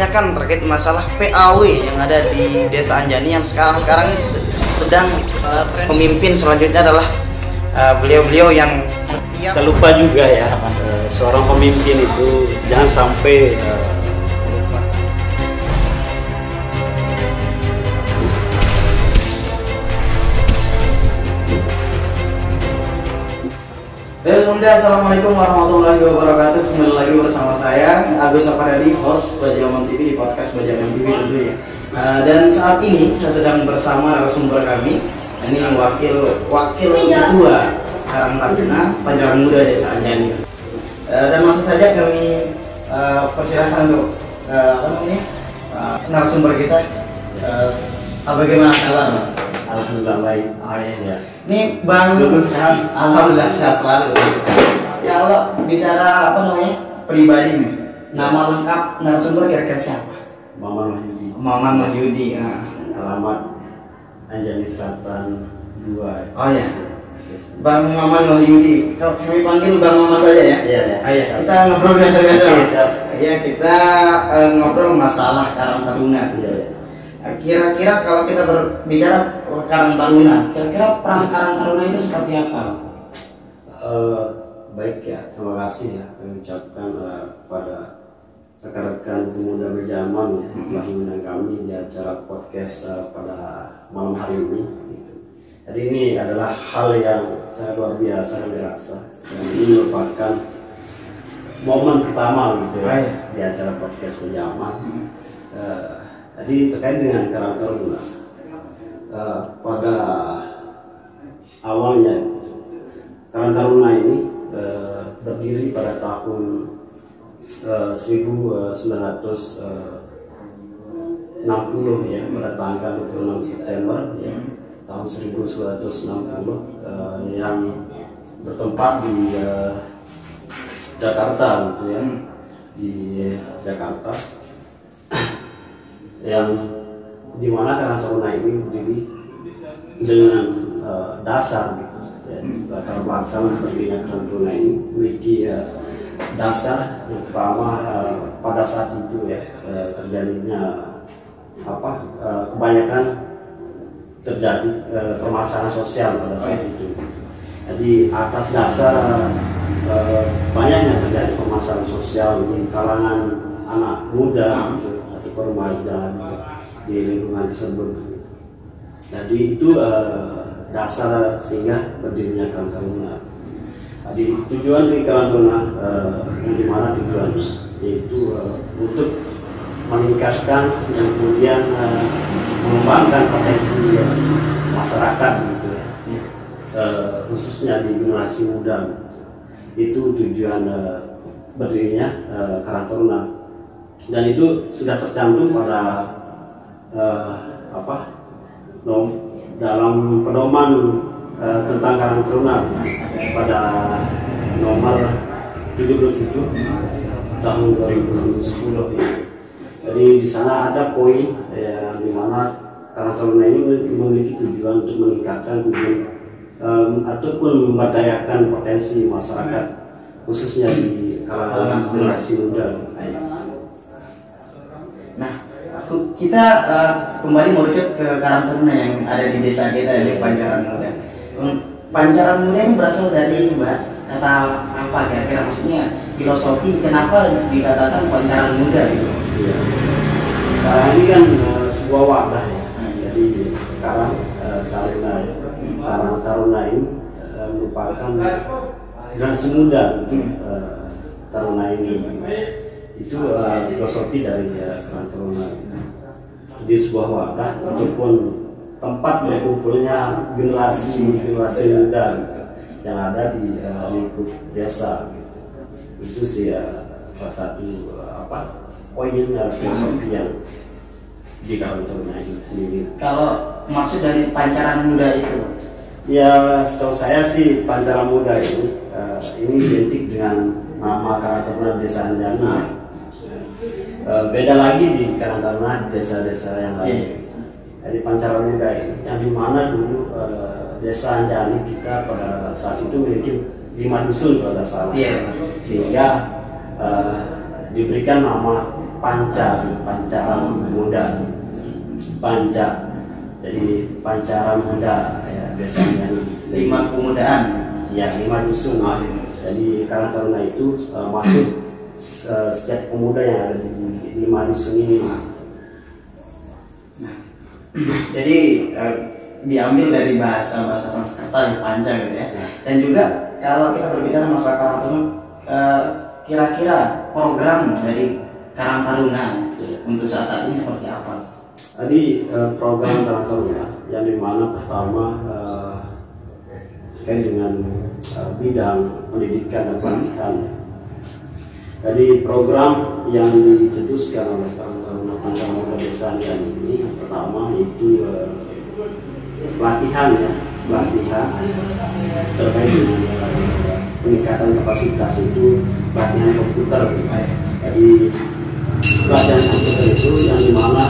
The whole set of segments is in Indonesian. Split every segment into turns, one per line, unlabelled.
menanyakan terkait masalah PAW yang ada di Desa Anjani yang sekarang sedang pemimpin selanjutnya adalah beliau-beliau yang setia.
Kita lupa juga ya, seorang pemimpin itu jangan sampai lupa.
Assalamualaikum warahmatullahi wabarakatuh. Kembali lagi bersama saya Agus Sapardi, host Bajaman TV di podcast Bajaman TV tentunya. Dan saat ini saya sedang bersama narasumber kami. Ini wakil ketua Karang Taruna Pancaran Muda Desa Anjani. Dan langsung saja kami persilahkan untuk narasumber kita. Bagaimana kabar?
Alhamdulillah baik.
Ya. Ini Bang sehat. Alhamdulillah sehat selalu. Ya Allah, bicara pribadi nih. Nama lengkap narasumber kira-kira siapa? Maman Wahyudi.
Alamat Anjani Selatan 2.
Oh ya. Bang Maman Wahyudi. Kami panggil Bang Maman saja ya.
Iya.
Ayo kita ngobrol biasa-biasa. Iya, kita ngobrol masalah Karang Taruna.
Iya.
Kira-kira kalau kita berbicara Karang Taruna, kira-kira peran Karang Taruna itu seperti apa?
Baik ya, terima kasih ya kami ucapkan pada rekan-rekan pemuda berjaman ya, telah mengundang kami di acara podcast pada malam hari ini. Gitu. Jadi ini adalah hal yang sangat luar biasa kami rasa, dan ini merupakan momen pertama gitu ya di acara podcast berjaman. Jadi terkait dengan Karang Taruna, pada awalnya Karang Taruna ini berdiri pada tahun 1960 ya, pada tanggal 26 September ya, tahun 1960 yang bertempat di Jakarta gitu ya, di Jakarta, yang dimana Karang Taruna ini berdiri dengan dasar gitu. Latar belakang berdirinya Karang Taruna ini memiliki dasar yang pertama, pada saat itu ya terjadinya kebanyakan terjadi permasalahan sosial pada saat itu. Jadi atas dasar banyaknya terjadi permasalahan sosial di kalangan anak muda gitu, atau remaja di lingkungan tersebut. Jadi itu dasar sehingga berdirinya Karang Taruna. Jadi tujuan dari Karang Taruna yang dimana tujuannya yaitu untuk meningkatkan dan kemudian mengembangkan potensi masyarakat gitu ya, khususnya di generasi muda. Itu tujuan berdirinya Karang Taruna, dan itu sudah tercantum pada dalam pedoman tentang Karang Taruna pada nomor 77 tahun 2010 ya. Jadi di sana ada poin yang dimana Karang Taruna ini memiliki tujuan untuk meningkatkan ataupun memberdayakan potensi masyarakat, khususnya di kalangan generasi muda.
Nah, kita kembali merujuk ke Karang Taruna yang ada di desa kita di Pancaran Muda. Pancaran Muda ini berasal dari kata apa kira-kira, maksudnya filosofi kenapa dikatakan Pancaran Muda gitu?
Ya. Ini kan sebuah wadah ya. Jadi sekarang Karang Taruna ini merupakan generasi muda Taruna ini. Itu filosofi dari Karang Taruna. Di sebuah wadah ataupun tempat berkumpulnya generasi muda gitu, yang ada di lingkup desa gitu. Itu sih salah satu poinnya filosofi yang di Karang Taruna ini sendiri.
Kalau maksud dari Pancaran Muda itu?
Ya, setahu saya sih Pancaran Muda ini identik dengan nama Karang Taruna Desa Anjani. Beda lagi di Karang Taruna desa-desa yang lain. Jadi Pancaran Muda ini yang dimana dulu Desa Anjani kita pada saat itu memiliki 5 dusun pada saat, sehingga diberikan nama pancaran muda, panca, jadi pancaran muda ya biasanya
5 pemudaan
ya 5 dusun. Jadi Karang Taruna itu masuk setiap pemuda yang ada di 5 dusun ini.
Jadi diambil dari bahasa Sanskerta yang panca gitu ya. Dan juga kalau kita berbicara masalah Karang Taruna, kira-kira program dari Karang Taruna untuk saat ini seperti apa?
Tadi program Karang Taruna yang dimana pertama terkait dengan bidang pendidikan dan pelatihan. Jadi program yang dicetuskan oleh Karang Taruna Pancamuda Desa Andian ini yang pertama itu pelatihan terkait dengan peningkatan kapasitas itu pelatihan komputer. Jadi pelatihan komputer itu yang dimana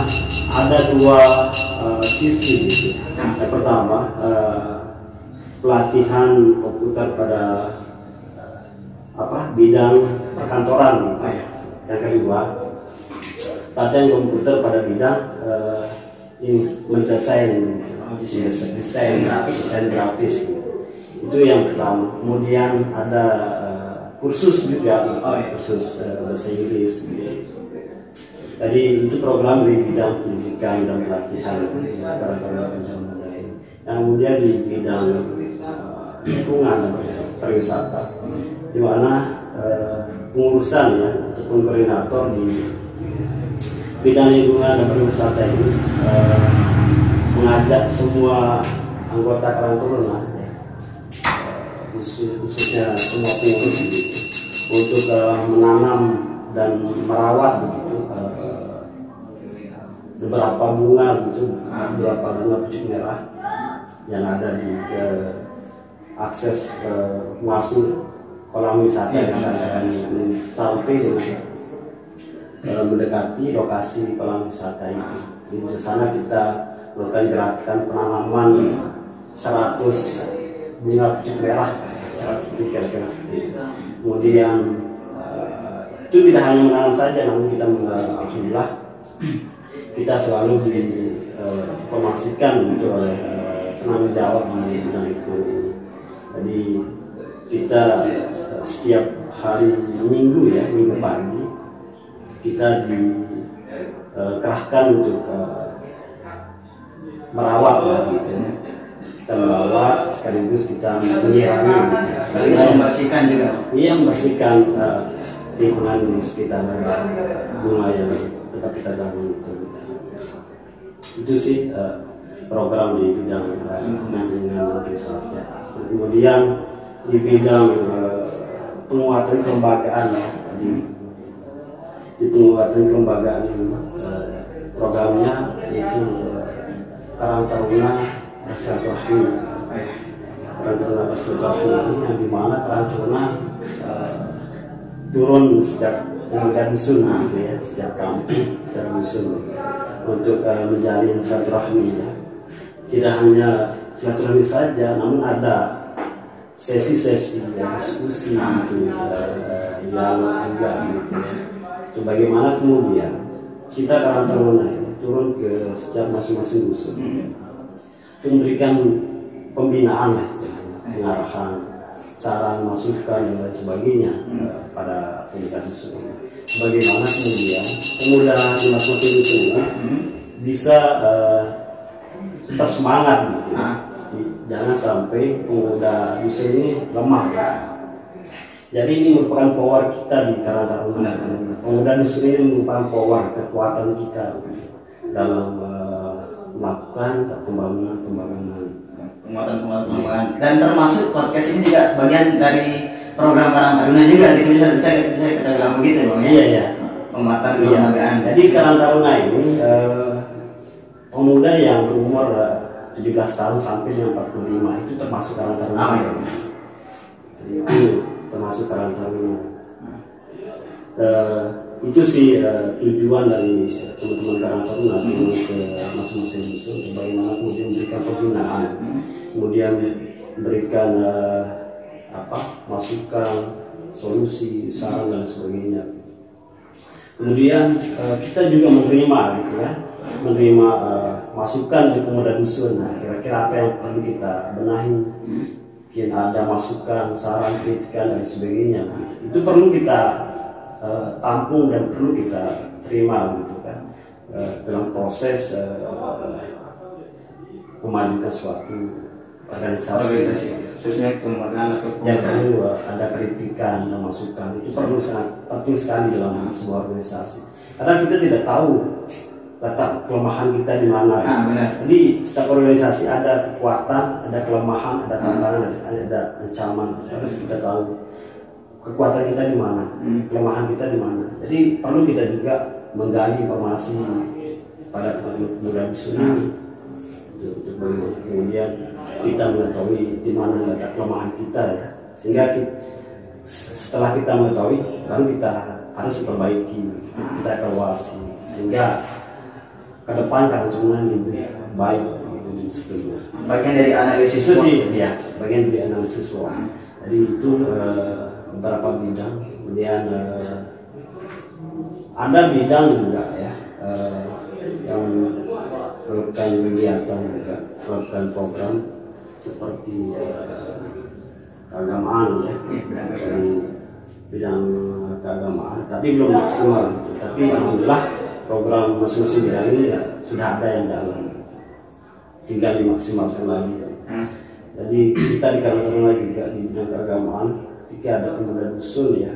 ada 2 sisi gitu. Yang pertama pelatihan komputer pada bidang perkantoran gitu. Yang kedua pelatihan komputer pada bidang mendesain, desain grafis gitu. Itu yang pertama. Kemudian ada kursus juga kursus bahasa Inggris gitu. Jadi itu program di bidang pendidikan dan pelatihan Karang Taruna Pancamuda ini. Yang kemudian di bidang lingkungan dan pariwisata, di mana pengurusan ya ataupun koordinator di bidang lingkungan dan pariwisata ini mengajak semua anggota Karang Taruna khususnya semua pengurus gitu, untuk menanam dan merawat begitu beberapa bunga pucuk merah yang ada di akses masuk kolam wisata sampai dengan mendekati lokasi kolam wisata itu. Di sana kita melakukan gerakan penanaman 100 bunga pucuk merah, kira-kira seperti itu. Kemudian itu tidak hanya menanam saja, namun kita alhamdulillah kita selalu diinformasikan gitu oleh penanggung jawab di bidang lingkungan ini. Jadi kita setiap hari minggu pagi kita dikerahkan untuk merawat gitu. Kita merawat sekaligus kita menyirami gitu.
Sekaligus membersihkan juga.
Iya, membersihkan lingkungan di sekitar bunga yang tetap kita bangun itu sih program di bidang lingkungan desa. Kemudian di bidang penguatan kelembagaan di penguatan kelembagaan programnya itu Karang Taruna Bersilaturahmi. Karang Taruna Bersilaturahmi yang dimana Karang Taruna turun setiap dusun gitu ya, setiap kampung, setiap dusun untuk menjalin silaturahmi ya. Tidak hanya silaturahmi saja, namun ada sesi-sesi ya, diskusi gitu, dialog juga gitu ya. Itu bagaimana kemudian kita Karang Taruna turun ke setiap masing-masing dusun untuk memberikan pembinaan pengarahan, saran, masukan dan lain sebagainya pada pendidikan dusun ini. Bagaimana kemudian pemuda di masing-masing dusun ini bisa tetap semangat gitu. Jangan sampai pemuda dusun ini lemah. Jadi ini merupakan power kita di Karang Taruna. Pemuda dusun ini merupakan power, kekuatan kita dalam melakukan pembangunan.
Dan termasuk podcast ini juga bagian dari program Karang Taruna juga, bisa kita bilang begitu Bang ya?
Iya.
Penguatan kelembagaan.
Jadi Karang Taruna ini pemuda yang berumur 17 tahun sampai dengan 45 itu termasuk Karang Taruna. Jadi itu termasuk Karang Taruna. Itu sih tujuan dari teman-teman Karang Taruna ke masing-masing dusun, bagaimana kemudian memberikan pembinaan, kemudian memberikan masukan, solusi, saran dan sebagainya. Kemudian kita juga menerima gitu ya, menerima masukan dari pemuda dusun. Nah, kira-kira apa yang perlu kita benahi? Mungkin ada masukan, saran, kritikan dan sebagainya. Itu perlu kita tampung dan perlu kita terima gitu kan dalam proses memajukan suatu organisasi.
Khususnya kemudian
Yang perlu ada kritikan dan masukan, itu perlu sangat penting sekali dalam sebuah organisasi. Karena kita tidak tahu letak kelemahan kita di mana. Jadi setiap organisasi ada kekuatan, ada kelemahan, ada tantangan, ada ancaman. Harus kita tahu kekuatan kita di mana, kelemahan kita di mana. Jadi perlu kita juga menggali informasi pada teman-teman pemuda di sini untuk bagaimana kemudian kita mengetahui di mana letak kelemahan kita ya. Sehingga setelah kita mengetahui, baru kita harus memperbaiki, kita evaluasi sehingga ke depan karena lebih baik gitu sebelumnya.
Bagian dari analisis
itu sih ya, bagian dari analisis SWOT. Jadi itu beberapa bidang. Kemudian ada bidang juga ya yang melakukan kegiatan juga, melakukan program seperti keagamaan ya, dari bidang keagamaan, tapi belum maksimal gitu. Tapi alhamdulillah program masing-masing bidang ini ya sudah ada yang jalan, tinggal dimaksimalkan lagi ya. Jadi kita di Karangtaruna juga di bidang keagamaan, ketika ada pemuda dusun ya,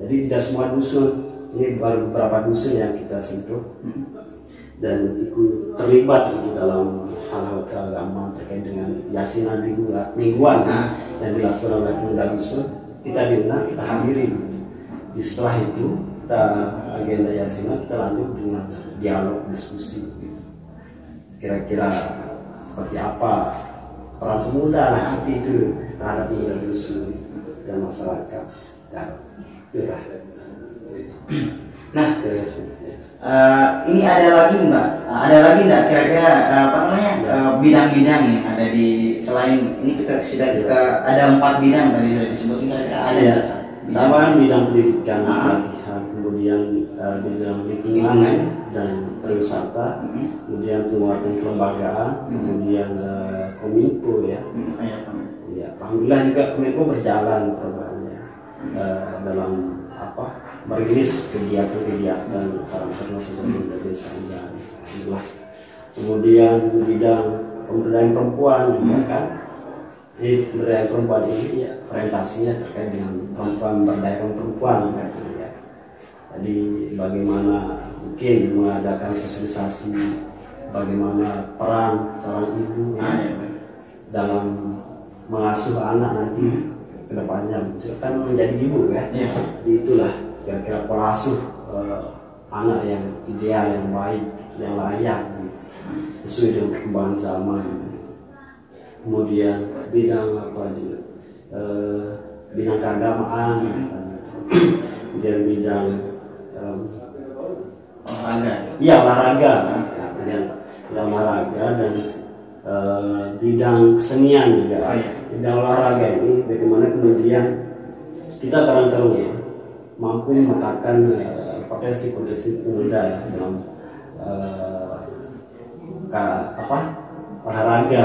jadi tidak semua dusun, ini baru beberapa dusun yang kita sentuh dan ikut terlibat di dalam hal-hal keagamaan terkait dengan yasinan mingguan yang dilakukan oleh pemuda dusun. Kita diundang, kita hadiri. Setelah itu kita agenda yasinan kita lanjut dengan dialog diskusi. Kira-kira seperti apa peran pemuda nanti itu terhadap pemuda dusun dan masyarakat sekitar. Itulah.
Nah, ini ada lagi Mbak, ada lagi enggak kira-kira apa namanya bidang-bidang yang ada di selain ini kita ada 4 bidang tadi sudah disebutkan, kira-kira ada
ya, tambahan bidang pendidikan, pelatihan, kemudian bidang lingkungan dan pariwisata, kemudian penguatan kelembagaan, kemudian Kominfo ya. Ya, alhamdulillah juga Kominfo berjalan programnya dalam merilis kegiatan-kegiatan Karangtaruna Pemuda Desa Alhamdulillah. Kemudian bidang pemberdayaan perempuan juga kan. Jadi pemberdayaan perempuan ini ya orientasinya terkait dengan pemberdayaan perempuan ya. Jadi bagaimana mungkin mengadakan sosialisasi bagaimana peran seorang ibu ya, dalam mengasuh anak nanti kedepannya kan menjadi ibu ya. Jadi itulah kira-kira pola asuh anak yang ideal, yang baik, yang layak sesuai dengan perkembangan zaman. Kemudian bidang apa juga bidang keagamaan, kemudian bidang
olahraga.
Iya olahraga, bidang olahraga dan bidang kesenian juga. Bidang olahraga ini bagaimana kemudian kita Karangtaruna mampu memetakan potensi-potensi pemuda ya, dalam olahraga.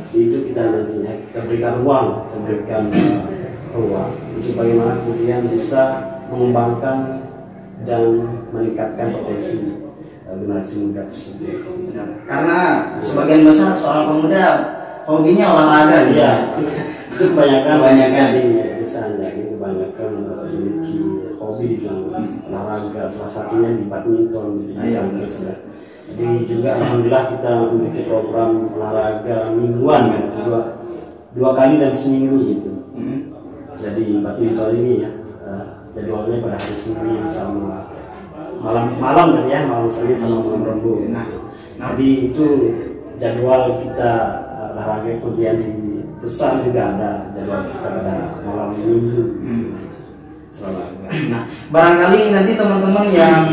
Itu kita nantinya kita berikan ruang, untuk bagaimana kemudian bisa mengembangkan dan meningkatkan potensi generasi muda tersebut.
Karena sebagian besar seorang pemuda hobinya olahraga
ya. Itu kebanyakan di misalnya ini kebanyakan memiliki hobi dalam olahraga, salah satunya di badminton. Jadi juga alhamdulillah kita memiliki program olahraga mingguan ya, dua kali dalam seminggu gitu. Jadi badminton ini ya jadwalnya pada hari Senin sama malam Senin sama malam Rabu. Jadi itu jadwal kita olahraga. Kemudian di pusat juga ada jadwal kita pada malam minggu.
Nah, barangkali nanti teman-teman yang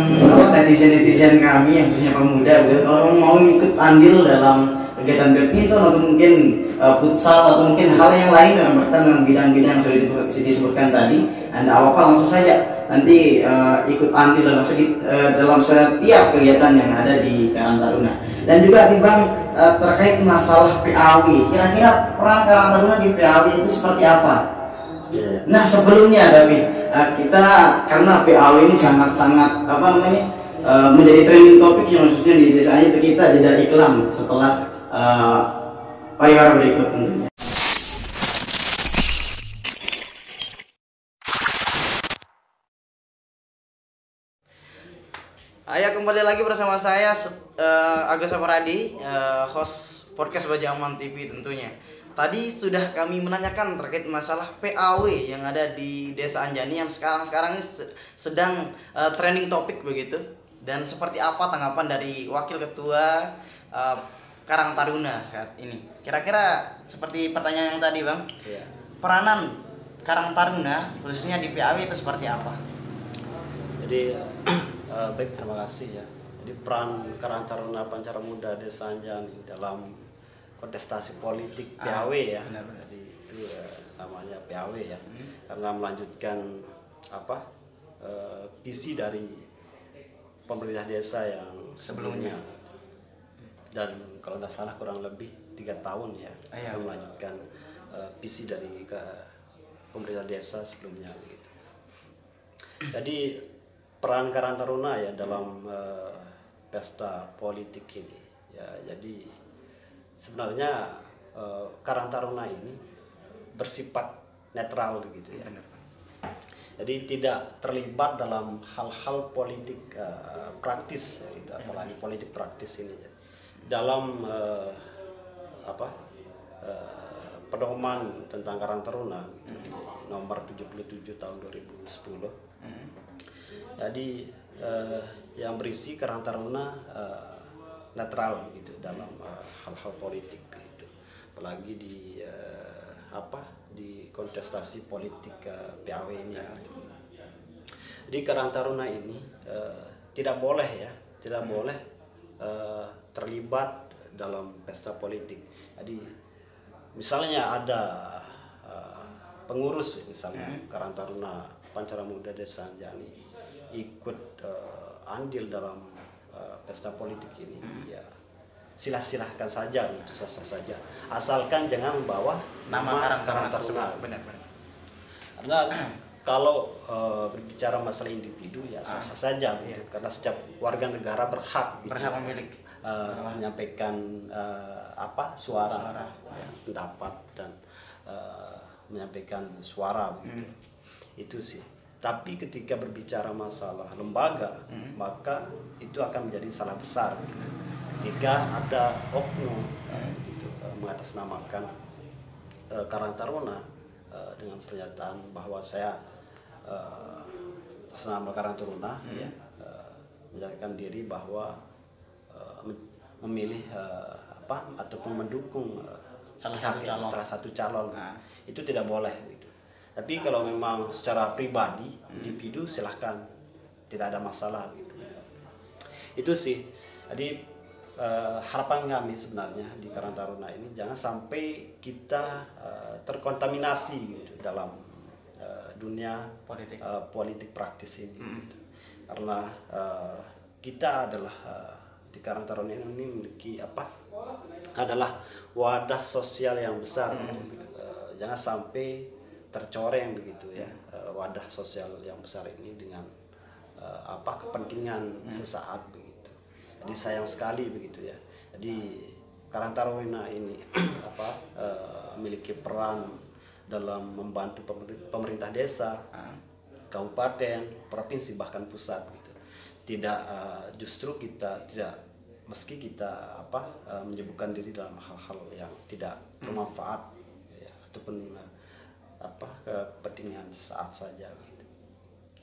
netizen kami yang khususnya pemuda, kalau mau ikut andil dalam kegiatan badminton atau mungkin futsal atau mungkin hal yang lain dalam berkaitan dengan bidang-bidang yang sudah disebutkan tadi, Anda apa langsung saja nanti ikut andil dalam setiap kegiatan yang ada di Karang Taruna. Dan juga nih Bang, terkait masalah PAW, kira-kira peran Karang Taruna di PAW itu seperti apa? Nah sebelumnya David, kita karena PAW ini sangat-sangat menjadi trending topik yang khususnya di desa itu, kita jeda iklan setelah pariwara berikut tentunya. Ayo kembali lagi bersama saya Agus Saparadi, host podcast Bajaman TV tentunya. Tadi sudah kami menanyakan terkait masalah PAW yang ada di Desa Anjani yang sekarang ini sedang trending topik begitu. Dan seperti apa tanggapan dari Wakil Ketua Karang Taruna saat ini? Kira-kira seperti pertanyaan yang tadi Bang, peranan Karang Taruna khususnya di PAW itu seperti apa?
Jadi baik, terima kasih ya. Jadi peran Karang Taruna Pancara Muda Desa Anjani dalam kontestasi politik PAW ya.
Benar-benar.
Jadi itu namanya PAW ya. Karena melanjutkan visi dari pemerintah desa yang sebelumnya. Dan kalau tidak salah kurang lebih 3 tahun ya, kita melanjutkan visi dari pemerintah desa sebelumnya gitu. Jadi peran Karang Taruna ya dalam pesta politik ini ya, jadi sebenarnya Karang Taruna ini bersifat netral gitu ya. Jadi tidak terlibat dalam hal-hal politik praktis, tidak apalagi politik praktis ini ya. Dalam pedoman tentang Karang Taruna gitu, di nomor 77 tahun 2010. Jadi yang berisi Karang Taruna netral gitu dalam hal-hal politik gitu. Apalagi di kontestasi politik PAW ini. Jadi Karang Taruna ini tidak boleh terlibat dalam pesta politik. Jadi misalnya ada pengurus misalnya Karang Taruna Pancara Muda Desa Anjani ikut andil dalam pesta politik ini, ya silahkan saja, itu sah-sah saja, asalkan jangan membawa nama Karang Taruna.
Benar-benar.
Karena kalau berbicara masalah individu ya sah-sah saja, gitu. Karena setiap warga negara berhak
memiliki
menyampaikan suara, pendapat dan menyampaikan suara gitu. Itu sih. Tapi ketika berbicara masalah lembaga, maka itu akan menjadi salah besar gitu. Ketika ada oknum gitu, mengatasnamakan Karang Taruna dengan pernyataan bahwa saya atas nama Karang Taruna ya, menyatakan diri bahwa memilih ataupun mendukung salah satu calon, itu tidak boleh gitu. Tapi kalau memang secara pribadi, individu silahkan, tidak ada masalah gitu. Itu sih. Jadi harapan kami sebenarnya di Karang Taruna ini jangan sampai kita terkontaminasi gitu dalam dunia politik praktis ini. Gitu. Karena kita adalah di Karang Taruna ini memiliki adalah wadah sosial yang besar. Jangan sampai tercoreng begitu ya, wadah sosial yang besar ini dengan kepentingan sesaat begitu. Jadi sayang sekali begitu ya. Jadi Karang Taruna ini memiliki peran dalam membantu pemerintah desa, kabupaten, provinsi bahkan pusat gitu. Tidak justru kita tidak, meski kita menyibukkan diri dalam hal-hal yang tidak bermanfaat ya, ataupun kepentingan saat saja gitu.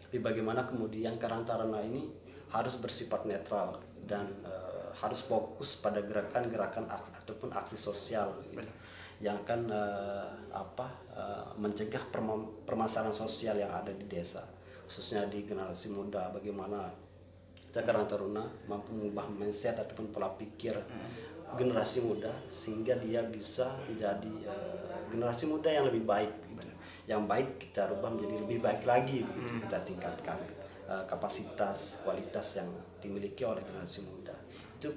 Tapi bagaimana kemudian Karang Taruna ini harus bersifat netral dan harus fokus pada gerakan-gerakan ataupun aksi sosial gitu, yang akan mencegah permasalahan sosial yang ada di desa, khususnya di generasi muda. Bagaimana Karang Taruna mampu mengubah mindset ataupun pola pikir generasi muda sehingga dia bisa menjadi generasi muda yang lebih baik gitu, yang baik kita rubah menjadi lebih baik lagi begitu. Kita tingkatkan kapasitas kualitas yang dimiliki oleh generasi muda. Itu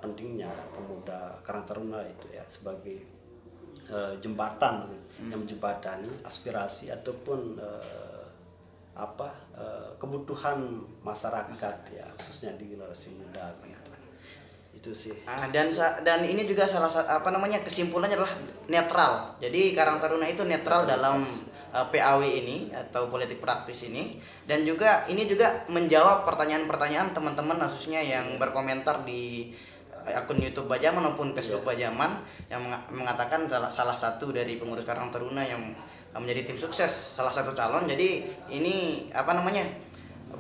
pentingnya pemuda Karang Taruna itu ya sebagai jembatan yang menjembatani aspirasi ataupun kebutuhan masyarakat ya, khususnya di generasi muda gitu. Itu sih.
Dan ini juga salah satu kesimpulannya adalah netral. Jadi Karang Taruna itu netral dalam PAW ini atau politik praktis ini, dan juga ini juga menjawab pertanyaan-pertanyaan teman-teman khususnya yang berkomentar di akun YouTube Bajaman maupun Facebook Bajaman yang mengatakan salah satu dari pengurus Karang Taruna yang menjadi tim sukses, salah satu calon. Jadi ini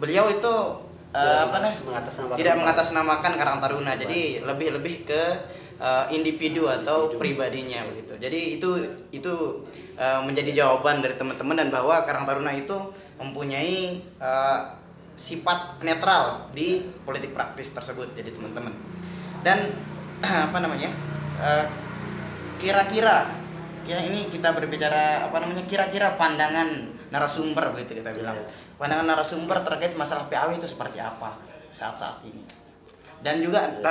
beliau itu tidak mengatasnamakan Karang Taruna. Jadi lebih ke individu atau pribadinya begitu. Jadi itu menjadi jawaban dari teman-teman, dan bahwa Karang Taruna itu mempunyai sifat netral di politik praktis tersebut. Jadi teman-teman, dan kira-kira ini kita berbicara kira-kira pandangan narasumber begitu kita bilang. Pandangan narasumber terkait masalah PAW itu seperti apa saat ini. Dan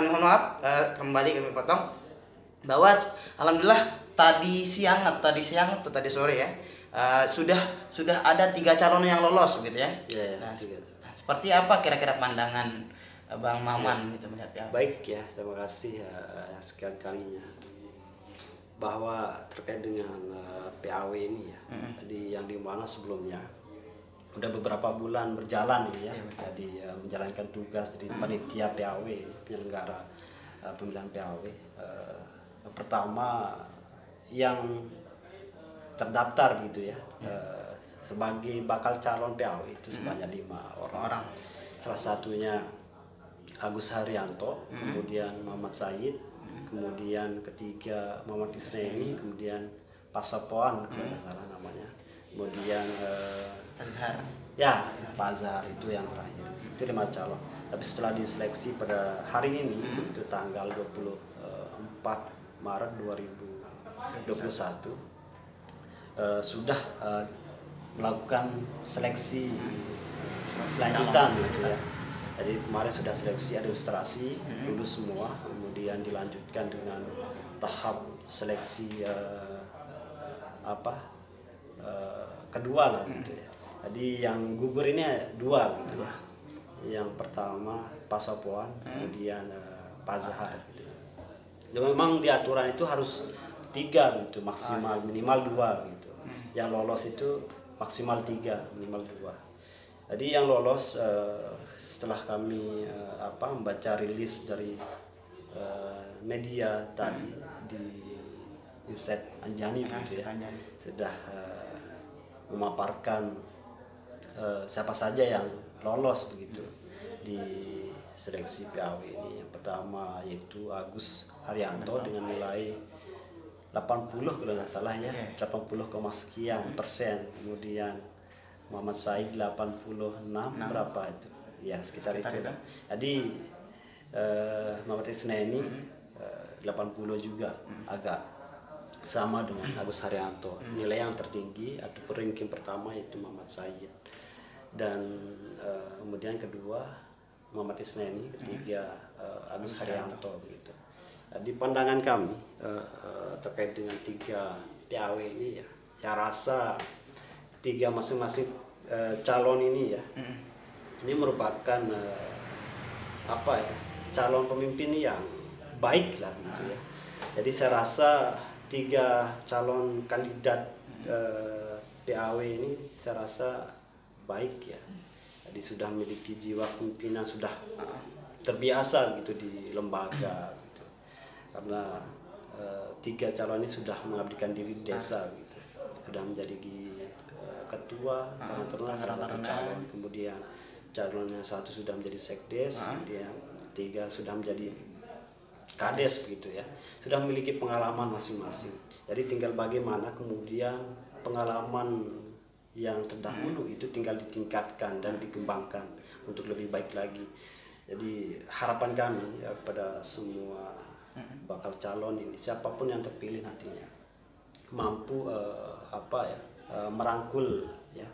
mohon maaf, kembali kami potong, bahwa alhamdulillah tadi siang atau tadi sore ya, sudah ada 3 calon yang lolos gitu ya. Nah, seperti apa kira-kira pandangan Bang Maman gitu melihat PAW?
Baik ya, terima kasih sekian kalinya bahwa terkait dengan PAW ini ya. Tadi yang dimana sebelumnya udah beberapa bulan berjalan ya, jadi menjalankan tugas dari panitia PAW, penyelenggara pemilihan PAW. Pertama yang terdaftar gitu ya, sebagai bakal calon PAW itu sebanyak 5 orang. Salah satunya Agus Haryanto, kemudian Muhammad Said, kemudian ketiga Muhammad Isnaini, kemudian Pasapoan kalau tidak salah namanya, kemudian Pak Azhar itu yang terakhir. Itu 5 calon. Tapi setelah diseleksi pada hari ini, itu tanggal 24 Maret 2021, sudah melakukan seleksi lanjutan gitu ya. Jadi kemarin sudah seleksi administrasi, lulus semua, kemudian dilanjutkan dengan tahap seleksi kedua lah gitu ya. Jadi yang gugur ini 2 gitu ya. Yang pertama Pasapoan, kemudian Pak Zahar gitu. Ya, memang di aturan itu harus 3 gitu, maksimal minimal 2 gitu. Yang lolos itu maksimal 3, minimal 2. Jadi yang lolos setelah kami membaca rilis dari media tadi di Insight Anjani gitu ya, sudah memaparkan siapa saja yang lolos begitu di seleksi PAW ini. Yang pertama yaitu Agus Haryanto dengan nilai 80 kalau nggak salah ya, 80, sekian persen. Kemudian Muhammad Said 86 berapa itu ya, sekitar itu. Jadi Muhammad Isnaini 80 juga, agak sama dengan Agus Haryanto. Nilai yang tertinggi atau ranking pertama yaitu Muhammad Said, dan kemudian kedua Muhammad Isnaini, ketiga Agus Haryanto begitu. Di pandangan kami terkait dengan 3 PAW ini ya, saya rasa 3 masing-masing calon ini ya, ini merupakan calon pemimpin yang baik lah gitu ya. Jadi saya rasa 3 calon kandidat PAW ini saya rasa baik ya. Jadi sudah memiliki jiwa kepemimpinan, sudah terbiasa gitu di lembaga gitu. Karena 3 calon ini sudah mengabdikan diri di desa gitu. Sudah menjadi ketua Karang Taruna salah satu calon, kemudian calon yang 1 sudah menjadi sekdes, kemudian 3 sudah menjadi kades begitu ya. Sudah memiliki pengalaman masing-masing. Jadi tinggal bagaimana kemudian pengalaman yang terdahulu itu tinggal ditingkatkan dan dikembangkan untuk lebih baik lagi. Jadi harapan kami ya, pada semua bakal calon ini, siapapun yang terpilih nantinya mampu merangkul ya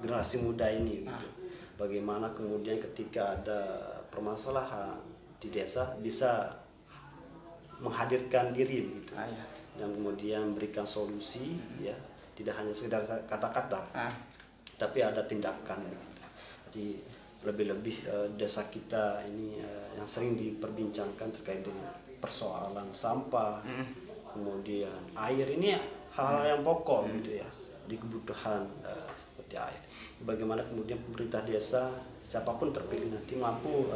generasi muda ini gitu. Bagaimana kemudian ketika ada permasalahan di desa bisa menghadirkan diri begitu. Dan kemudian berikan solusi ya, tidak hanya sekedar kata-kata tapi ada tindakan begitu. Jadi lebih-lebih desa kita ini yang sering diperbincangkan terkait dengan persoalan sampah, kemudian air, ini hal-hal yang pokok gitu ya, di kebutuhan seperti air. Bagaimana kemudian pemerintah desa siapapun terpilih nanti mampu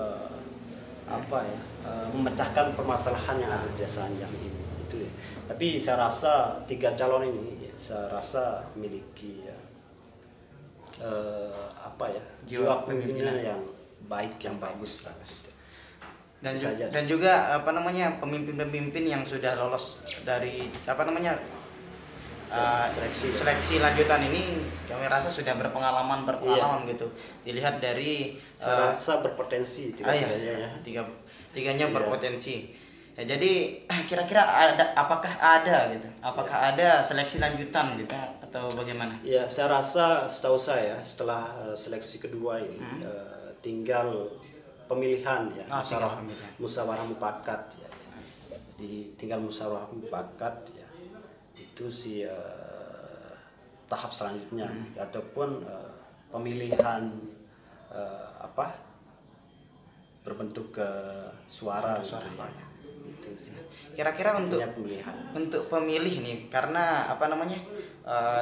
memecahkan permasalahan yang ada di desa Anjani ini itu ya. Tapi saya rasa 3 calon ini saya rasa memiliki jiwa pemimpinan yang baik, yang bagus lah gitu.
Dan juga pemimpin-pemimpin yang sudah lolos dari seleksi lanjutan ini, kami rasa sudah berpengalaman gitu. Dilihat dari
saya rasa berpotensi
tiganya berpotensi. Ya, jadi kira-kira apakah ada seleksi lanjutan gitu atau bagaimana?
Ya, saya rasa setahu saya setelah seleksi kedua ini tinggal pemilihan ya, musyawarah mufakat ya. Tinggal musyawarah mufakat ya. Itu sih tahap selanjutnya ataupun pemilihan berbentuk suara gitu ya. Itu sih.
Kira-kira untuk pemilih nih, karena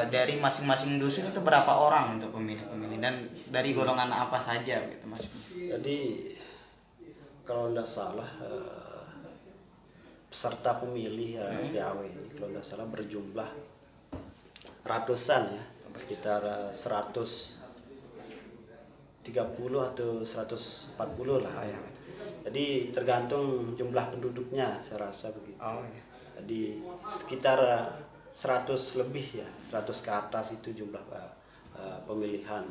dari masing-masing dusun itu berapa orang untuk pemilih dan dari golongan apa saja gitu Mas?
Jadi kalau tidak salah peserta pemilih PAW ini kalau tidak salah berjumlah ratusan ya, sekitar 130 atau 140 lah ya. Jadi tergantung jumlah penduduknya, saya rasa begitu. Jadi sekitar 100 lebih ya, 100 ke atas itu jumlah pemilihan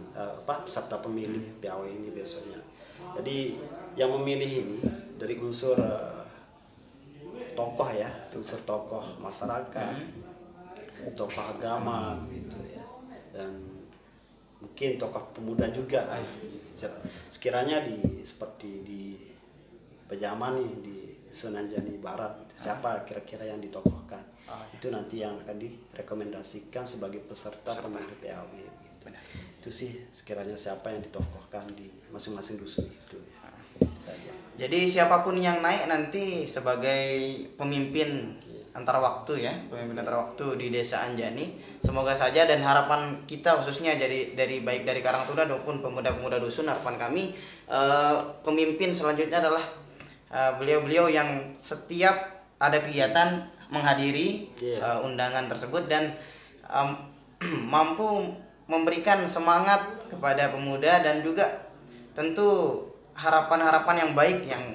peserta pemilih PAW ini biasanya. Jadi yang memilih ini dari unsur tokoh ya, unsur tokoh masyarakat, tokoh agama gitu ya, dan mungkin tokoh pemuda juga gitu. Sekiranya seperti di Pajaman nih, di Sunan Anjani Barat, siapa kira-kira yang ditokohkan, itu nanti yang akan direkomendasikan sebagai peserta pemilih PAW gitu. Itu sih sekiranya siapa yang ditokohkan di masing-masing dusun itu ya.
Jadi siapapun yang naik nanti sebagai pemimpin antar waktu ya, pemimpin antar waktu di Desa Anjani, semoga saja, dan harapan kita khususnya baik dari Karang Taruna maupun pemuda-pemuda dusun, harapan kami pemimpin selanjutnya adalah beliau-beliau yang setiap ada kegiatan menghadiri undangan tersebut dan mampu memberikan semangat kepada pemuda, dan juga tentu harapan-harapan yang baik yang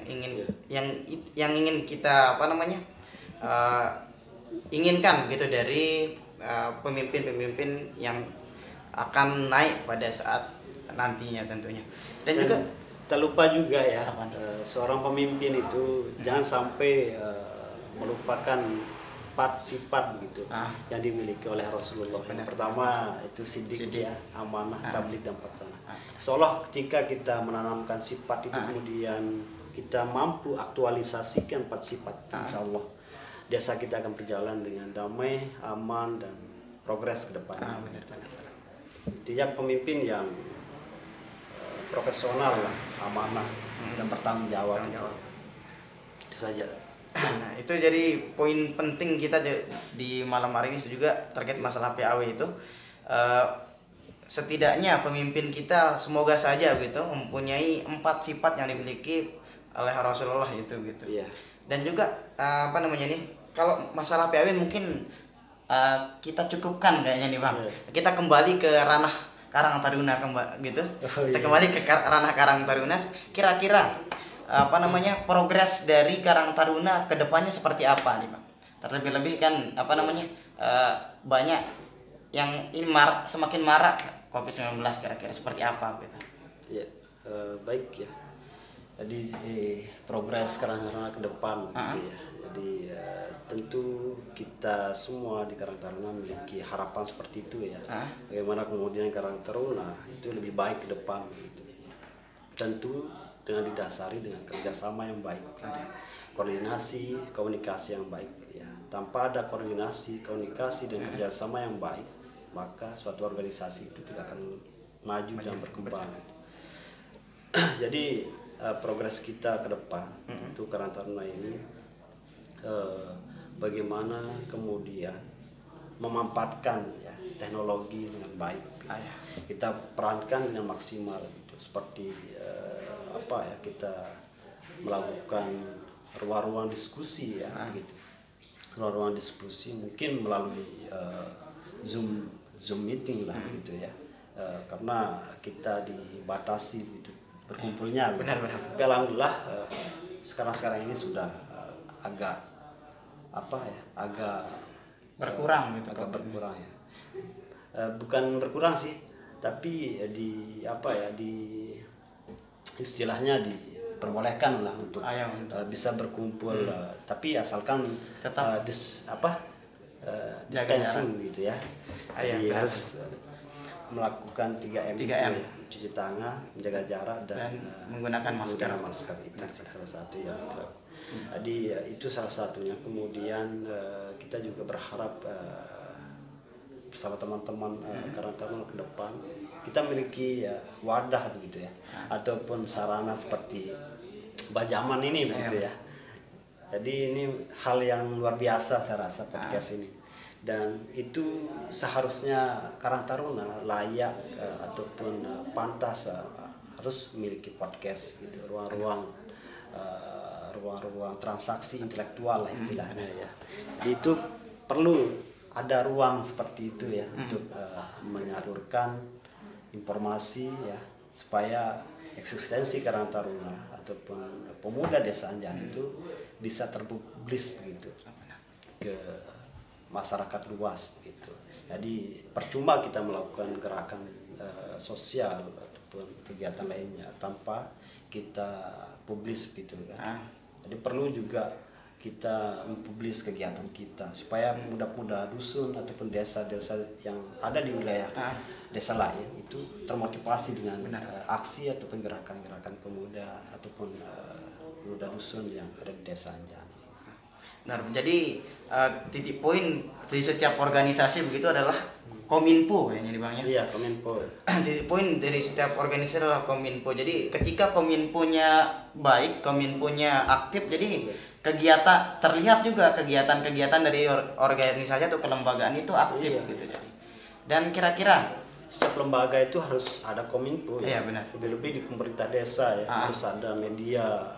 ingin kita inginkan gitu dari pemimpin-pemimpin yang akan naik pada saat nantinya tentunya. Dan juga
tak lupa juga ya, seorang pemimpin itu jangan sampai melupakan 4 sifat begitu yang dimiliki oleh Rasulullah. Yang pertama itu sidik ya, amanah, tabligh, dan patanah. Seolah ketika kita menanamkan sifat itu kemudian kita mampu aktualisasikan 4 sifat, insya Allah desa kita akan berjalan dengan damai, aman, dan progres ke depan. Tiap pemimpin yang profesional lah, amanah, dan bertanggung jawab. Itu saja.
Nah, itu jadi poin penting kita di malam hari ini juga terkait masalah PAW itu. Setidaknya pemimpin kita semoga saja gitu mempunyai 4 sifat yang dimiliki oleh Rasulullah itu gitu. Dan juga kalau masalah PAW mungkin kita cukupkan kayaknya nih Bang. Kita kembali ke ranah Karang Taruna gitu. Kita kembali ke ranah Karang Taruna. Kira-kira progres dari Karang Taruna ke depannya seperti apa nih Bang? Terlebih-lebih kan banyak yang ini semakin marak COVID-19, kira-kira seperti apa gitu.
Ya, baik ya. Jadi progres Karang Taruna ke depan gitu ya. Jadi tentu kita semua di Karang Taruna memiliki harapan seperti itu ya. Bagaimana kemudian Karang Taruna itu lebih baik ke depan gitu. Tentu dengan didasari dengan kerjasama yang baik, koordinasi, komunikasi yang baik ya. Tanpa ada koordinasi, komunikasi dan kerjasama yang baik, maka suatu organisasi itu tidak akan maju dan berkembang. Jadi progres kita ke depan itu Karang Taruna ini bagaimana kemudian memanfaatkan ya teknologi dengan baik. Kita perankan dengan maksimal gitu. Seperti apa ya, kita melakukan ruang-ruang diskusi ya gitu. Ruang-ruang diskusi mungkin melalui Zoom meeting lah gitu ya. Karena kita dibatasi gitu berkumpulnya.
Benar.
Tapi alhamdulillah sekarang ini sudah agak
berkurang gitu.
Agak berkurang ya. Bukan berkurang sih, tapi di istilahnya diperbolehkan lah untuk bisa berkumpul, tapi asalkan
tetap
distancing gitu ya. Jadi harus melakukan 3M,
ya,
cuci tangan, menjaga jarak dan
menggunakan masker.
Itu salah satu yang dilakukan. Jadi itu salah satunya. Kemudian kita juga berharap bersama teman-teman Karang Taruna ke depan kita memiliki wadah begitu ya, ataupun sarana seperti Bajaman ini begitu ya. Jadi ini hal yang luar biasa saya rasa podcast ini. Dan itu seharusnya Karang Taruna layak ataupun pantas harus memiliki podcast gitu, ruang-ruang transaksi intelektual lah istilahnya ya. Jadi itu perlu ada ruang seperti itu ya untuk menyalurkan informasi ya, supaya eksistensi Karang Taruna ataupun pemuda desa Anjan itu bisa terpublis gitu ke masyarakat luas gitu. Jadi percuma kita melakukan gerakan sosial ataupun kegiatan lainnya tanpa kita publis gitu kan. Jadi perlu juga kita mempublis kegiatan kita supaya pemuda-pemuda dusun ataupun desa-desa yang ada di wilayah desa lain itu termotivasi dengan aksi ataupun gerakan-gerakan pemuda ataupun pemuda dusun yang ada di desa Anjan.
Benar. Jadi titik poin di setiap organisasi begitu adalah Kominfo kayaknya nih Bang ya.
Iya, Kominfo.
Titik poin dari setiap organisasi adalah Kominfo. Jadi ketika Kominfonya baik, Kominfonya aktif, jadi kegiatan terlihat juga kegiatan-kegiatan dari organisasi atau kelembagaan itu aktif gitu jadi. Dan kira-kira
setiap lembaga itu harus ada Kominfo ya.
Iya, benar.
Lebih-lebih di pemerintah desa ya, harus ada media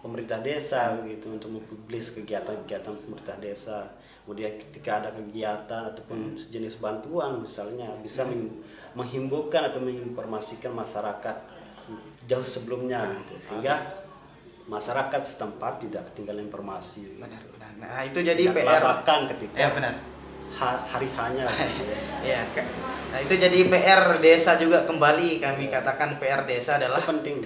pemerintah desa gitu untuk mempublis kegiatan-kegiatan pemerintah desa. Kemudian ketika ada kegiatan ataupun sejenis bantuan misalnya bisa menghimbaukan atau menginformasikan masyarakat jauh sebelumnya gitu, sehingga masyarakat setempat tidak ketinggalan informasi.
Benar. Nah, itu jadi PR ketika
hari hanya.
Ya. Nah, itu jadi PR desa juga, kembali kami katakan PR desa adalah
itu penting.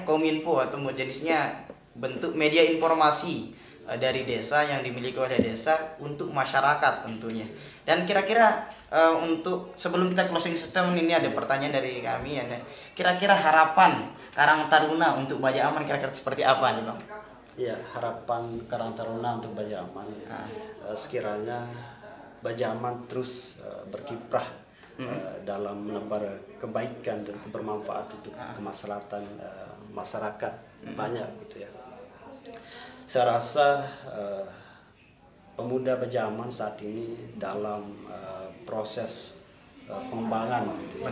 Kominfo atau jenisnya bentuk media informasi dari desa yang dimiliki oleh desa untuk masyarakat tentunya. Dan kira-kira untuk sebelum kita closing system ini ada pertanyaan dari kami ya. Kira-kira harapan Karang Taruna untuk Baja Aman kira-kira seperti apa nih Bang?
Iya, harapan Karang Taruna untuk Baja Aman sekiranya Baja Aman terus berkiprah dalam menebar kebaikan dan kebermanfaat untuk kemaslahatan masyarakat banyak gitu ya. Saya rasa pemuda Baja Aman saat ini dalam proses pengembangan gitu ya.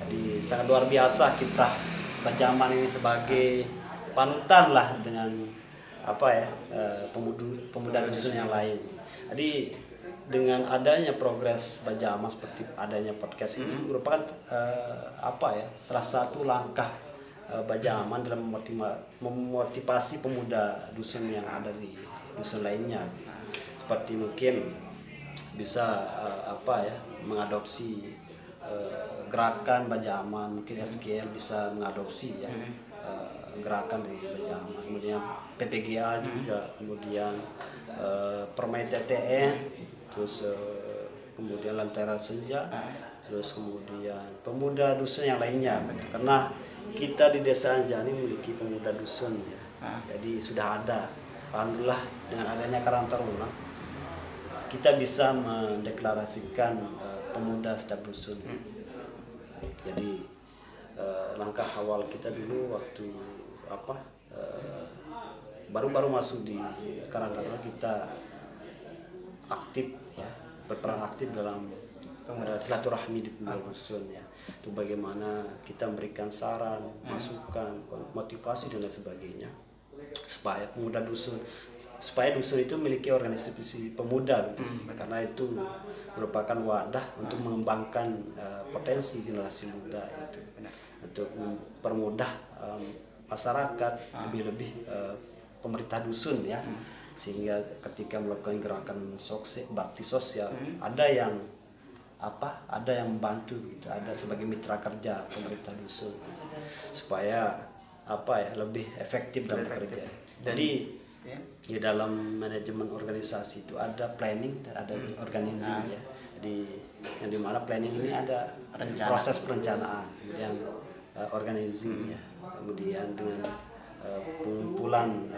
Jadi sangat luar biasa kiprah Baja Aman ini sebagai panutan lah dengan pemuda dusun yang lain. Jadi dengan adanya progres Baja Aman seperti adanya podcast ini merupakan salah satu langkah Baja Aman dalam memotivasi pemuda dusun yang ada di dusun lainnya, seperti mungkin bisa mengadopsi gerakan Baja Aman, mungkin SKL bisa mengadopsi ya gerakan dari Baja Aman, kemudian PPGA juga, kemudian Permai TTN, terus kemudian Lentera Senja, terus kemudian pemuda dusun yang lainnya. Karena kita di Desa Anjani memiliki pemuda dusun ya. Jadi sudah ada, alhamdulillah dengan adanya Karang Taruna kita bisa mendeklarasikan pemuda setiap dusun. Jadi langkah awal kita dulu waktu baru-baru masuk di Karang Taruna, kita aktif ya, berperan aktif dalam silaturahmi di pemuda dusun ya. Itu bagaimana kita memberikan saran, masukan, motivasi dan lain sebagainya supaya dusun itu memiliki organisasi pemuda gitu. Karena itu merupakan wadah untuk mengembangkan potensi generasi muda itu, untuk mempermudah masyarakat, lebih-lebih pemerintah dusun ya, sehingga ketika melakukan gerakan bakti sosial ada yang membantu gitu, ada sebagai mitra kerja pemerintah dusun supaya lebih efektif dalam bekerja. Jadi di dalam manajemen organisasi itu ada planning dan ada organizing ya. Jadi yang dimana planning ini ada proses perencanaan, kemudian organizing ya, kemudian dengan pengumpulan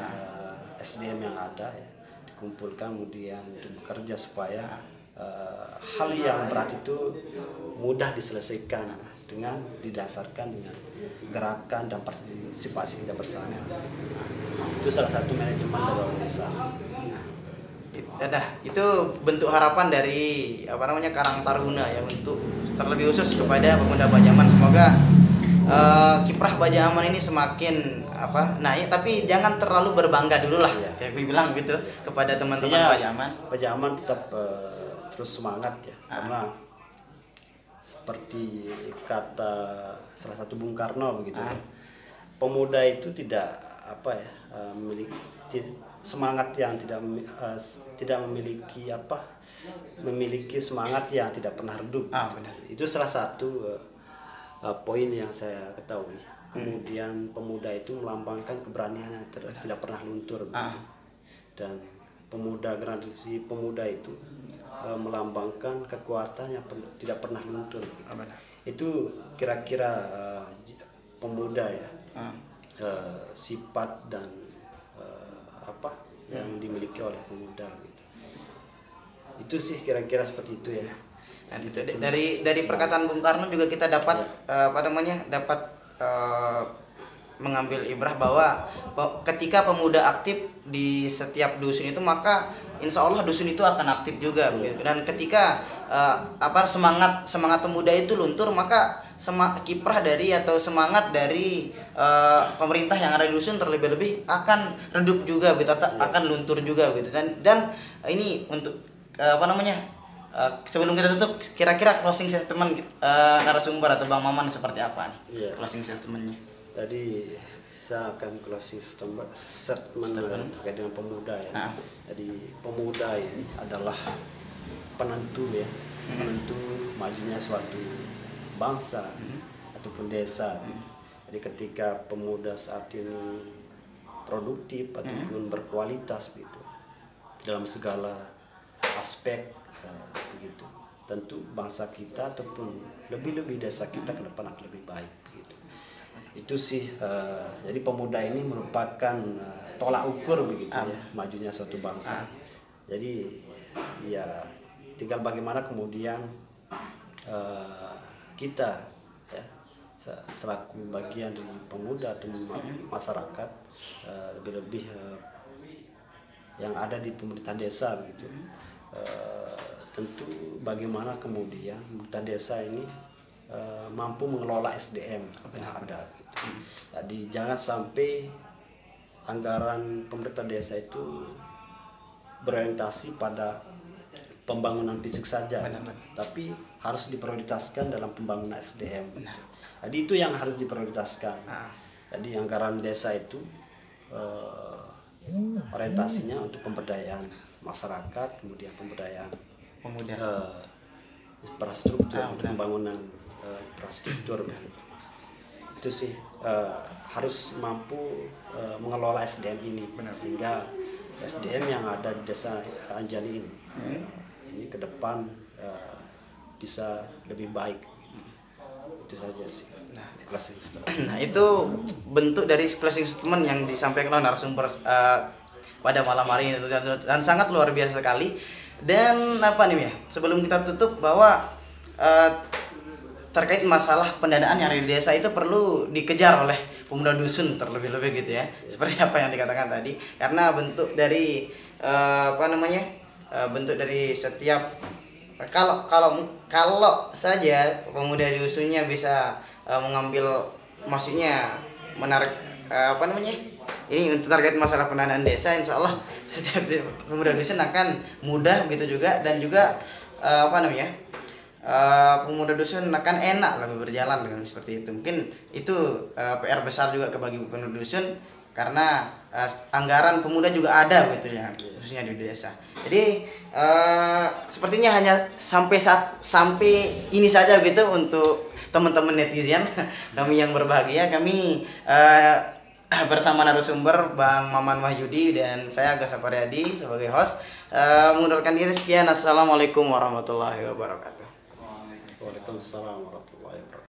SDM yang ada ya, dikumpulkan kemudian untuk bekerja supaya hal yang berat itu mudah diselesaikan dengan didasarkan dengan gerakan dan partisipasi kita bersama. Itu salah satu manajemen dari organisasi.
Itu bentuk harapan dari Karang Taruna ya, untuk terlebih khusus kepada pemuda Baja Aman. Semoga kiprah Baja Aman ini semakin naik, tapi jangan terlalu berbangga dulu lah ya. Kayak gue bilang gitu kepada teman-teman Baja Aman.
Baja Aman tetap terus semangat ya, karena seperti kata salah satu Bung Karno begitu ya, pemuda itu tidak memiliki semangat yang tidak memiliki semangat yang tidak pernah redup.
Benar.
Itu salah satu poin yang saya ketahui. Kemudian pemuda itu melambangkan keberanian yang tidak pernah luntur begitu. Dan generasi pemuda itu melambangkan kekuatan yang tidak pernah luntur begitu. Itu kira-kira pemuda ya, sifat dan yang dimiliki oleh pemuda gitu. Itu sih kira-kira seperti itu ya.
Nah, dari perkataan Bung Karno juga kita dapat mengambil ibrah bahwa ketika pemuda aktif di setiap dusun itu, maka insya Allah dusun itu akan aktif juga. Dan ketika semangat pemuda itu luntur, maka kiprah atau semangat dari pemerintah yang ada di dusun terlebih-lebih akan redup juga gitu, akan luntur juga gitu. Dan ini untuk sebelum kita tutup, kira-kira closing statement narasumber atau Bang Maman seperti apa nih? Closing statementnya.
Tadi saya akan closing statement terkait dengan pemuda ya. Jadi pemuda ini adalah penentu ya, penentu majunya suatu bangsa ataupun desa. Jadi ketika pemuda saat ini produktif ataupun berkualitas gitu dalam segala aspek begitu, tentu bangsa kita ataupun lebih desa kita ke depan akan lebih baik begitu. Itu sih jadi pemuda ini merupakan tolak ukur begitu ya, majunya suatu bangsa. Jadi ya tinggal bagaimana kemudian kita ya, selaku bagian dari pemuda atau masyarakat, lebih-lebih yang ada di pemerintahan desa begitu, tentu bagaimana kemudian pemerintah desa ini mampu mengelola SDM yang ada gitu. Jadi jangan sampai anggaran pemerintah desa itu berorientasi pada pembangunan fisik saja, tapi harus diprioritaskan dalam pembangunan SDM. Jadi itu yang harus diprioritaskan. Jadi anggaran desa itu orientasinya untuk pemberdayaan masyarakat, kemudian pemberdayaan infrastruktur, pembangunan infrastruktur. itu sih harus mampu mengelola SDM ini, sehingga SDM yang ada di desa Anjani ini ke depan bisa lebih baik. Itu saja sih. Closing statement.
Nah, itu bentuk dari closing statement yang disampaikan oleh narasumber pada malam hari ini, dan sangat luar biasa sekali. Dan apa nih ya, sebelum kita tutup, bahwa terkait masalah pendanaan yang ada di desa itu perlu dikejar oleh pemuda dusun terlebih-lebih gitu ya, seperti apa yang dikatakan tadi, karena bentuk dari bentuk dari setiap kalau saja pemuda dusunnya bisa mengambil, maksudnya menarik ini untuk terkait masalah pendanaan desa, insya Allah setiap pemuda dusun akan mudah begitu juga, dan juga pemuda dusun akan enak lebih berjalan dengan seperti itu. Mungkin itu PR besar juga bagi pemuda dusun, karena anggaran pemuda juga ada gitu ya, khususnya di desa. Jadi sepertinya hanya sampai ini saja gitu untuk teman-teman netizen kami yang berbahagia. Kami bersama narasumber Bang Maman Wahyudi dan saya Agus Saparyadi sebagai host mengundurkan diri. Sekian, assalamualaikum warahmatullahi wabarakatuh.
Waalaikumsalam warahmatullahi wabarakatuh.